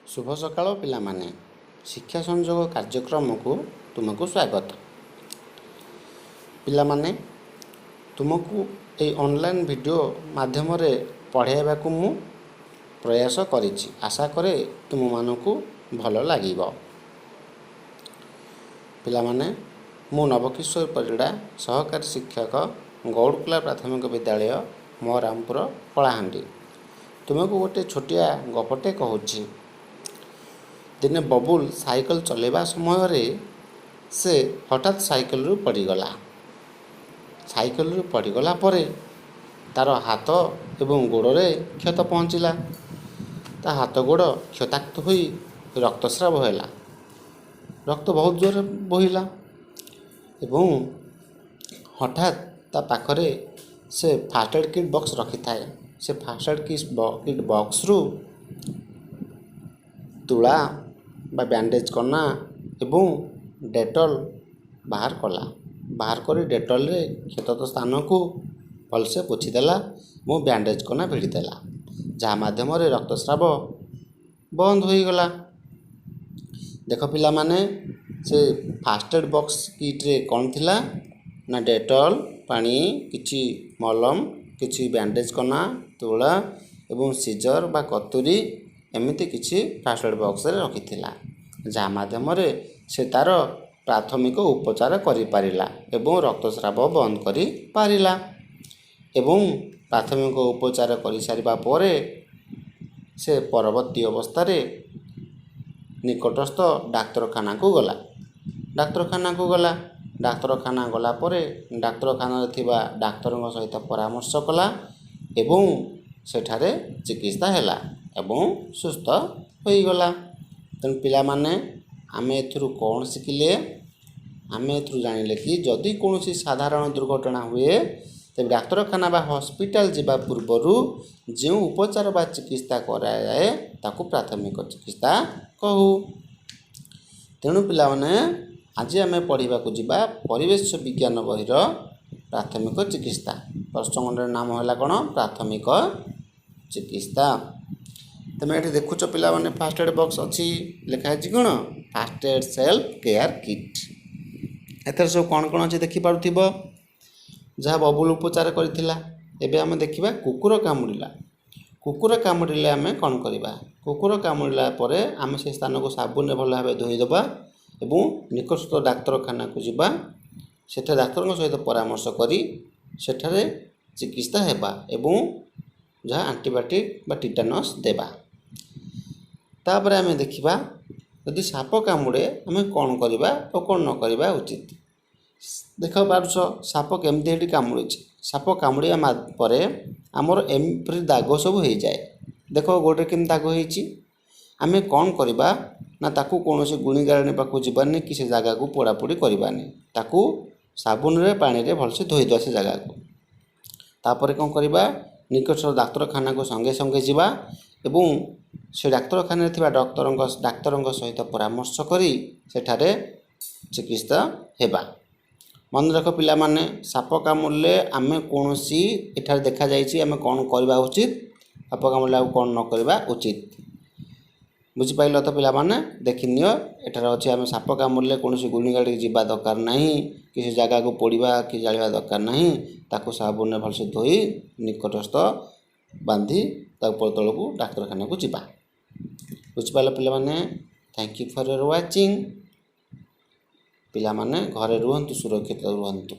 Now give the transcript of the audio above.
शुभ सकाळ पिलामाने शिक्षा संयोग कार्यक्रम को तुमको स्वागत। पिलामाने तुमको ये ऑनलाइन वीडियो माध्यम रे पढ़ाइबा को मु प्रयास करिछि। आशा करे तुम मानकु भल लागिबो। पिलामाने मु नवकिशोर परिड़ा सहकारी शिक्षक गौड़कुला प्राथमिक विद्यालय मोहरामपुर कलाहांडी। तुमको गोटे छोटिया गपटे कहूँ। दिने बबुल साइकल चलेबा समय रे से हठात साइकल रु पड़ीगला। साइकल रु पड़ीगला परे तार हाथ एवं गोड़ रे क्षत पहुँचला। ता हाथ गोड़ क्षताक्त होई रक्तस्राव होला। रक्त बहुत जोर बहिला एवं हठात ता पाखरे से फास्ट एड किट बॉक्स रखी थाए। से फास्ट एड किट बॉक्स रु तुला बा बैंडेज करना एवं डेटॉल बाहर कला। बाहर करी डेटॉल रे क्षत स्थान को भलसे पोछीदेला और बैंडेज करना भिड़ीदेला। जहाँ माध्यम रे रक्तस्राव बंद हो गला। देख पिला माने से फास्ट एड बॉक्स किट रे कौन थिला ना डेटॉल पानी किछि मलम किछि बैंडेज करना तुला एवं सीजर बा कतुरी एमती किछि फास्ट एड बॉक्स रे रखी थिला। जहाँ माध्यम रे से तार प्राथमिक उपचार करि पारिला एवं रक्तस्राव बंद करि पारिला। एवं प्राथमिक उपचार करि सारिबा परे से परवर्ती अवस्था रे निकटस्थ डाक्तरखाना को गला। डाक्तरखाना गला परे डाक्तरखाना थिबा डाक्तरଙ୍କ सहित परामर्श कला एवं सेठारे चिकित्सा हैला एवं सुस्थ होई गला। तेणु पिला माने आमे एथुरु कौन शिखिले आमे एथुरु जानिले कि जदि कोनोसी साधारण दुर्घटना हुए तबे डाक्तरखाना बा हॉस्पिटल जिबा पूर्वरु जे उपचार बा चिकित्सा करा जाए ताकू प्राथमिक चिकित्सा कहू। तेणु पिला माने आज आमे पढ़िबा को जिबा परिवेश विज्ञान बहिर प्राथमिक चिकित्सा। प्रश्नमंडल नाम होला कोन प्राथमिक चिकित्सा। तुम ये देखुच पिला माने फास्ट एड बॉक्स अच्छी लिखाई कौन first aid self care kit. एथर सब कौन कौन अच्छे देखिपुव जहाँ बबुल उपचार करथिला। एबे आमे देखिबा कुकुर कामुड़िला। कुकुर कामुड़िले आमे कौन करबा कुकुर कामुड़िला परे आमे से स्थान को साबुन भल भाव धोई देबा एवं निकटस्थ डाक्तरखाना को जिबा। सेठा डाक्तर सहित परामर्श करी सेठारे चिकित्सा हेबा एवं जहाँ एंटीबायोटिक बा टिटानस देबा। तापर आमे देखिबा यदि साप कामुड़े आमे कौन करबा और कौन न करबा उचित। देख पारुछ साप केमती हेटी कामुड़ी। साप कामुड़िया परे आमर एमप्री दाग सब हो जाए। देख गोटे केम दाग होईची आमे कौन करबा ना ताकू कोनोसी गुणीगारिणी पाखु जीवानी कि से जगह को पोड़ापोड़ी करबानी। ताकू साबुन रे पानी रे भलसे धोई दवा से जगह को। तापर कौन करबा निकटस्थ डाक्तरखाना को संगे संगे जीवा एवं से डाक्तरखाना थिबा डाक्तरଙ୍କ सहित परामर्श करी सेठारे चिकित्सा हेबा। मन रख पिला माने साप कामुड़ले आमे कोनोसी एठारे देखा जायछि आमे कोन करबा उचित साप कामुड़ले कोन न करबा उचित। बुझी पाइल तो पिला माने देखिनियो एठारे अछि आमे साप कामुड़ले कोनोसी गुणीगाड़ी जीवा दरकार नाही किसी जगह को पोड़ीबा कि जालिबा दरकार नाही। ताको साबुन रे भलसे धोई निकटस्थ बांधी तापर तल को डाक्तरखाना को जीवा। बुझी पाइल पिला माने thank you for your watching. पिला माने घरे रुहंतु सुरक्षित रुहंतु।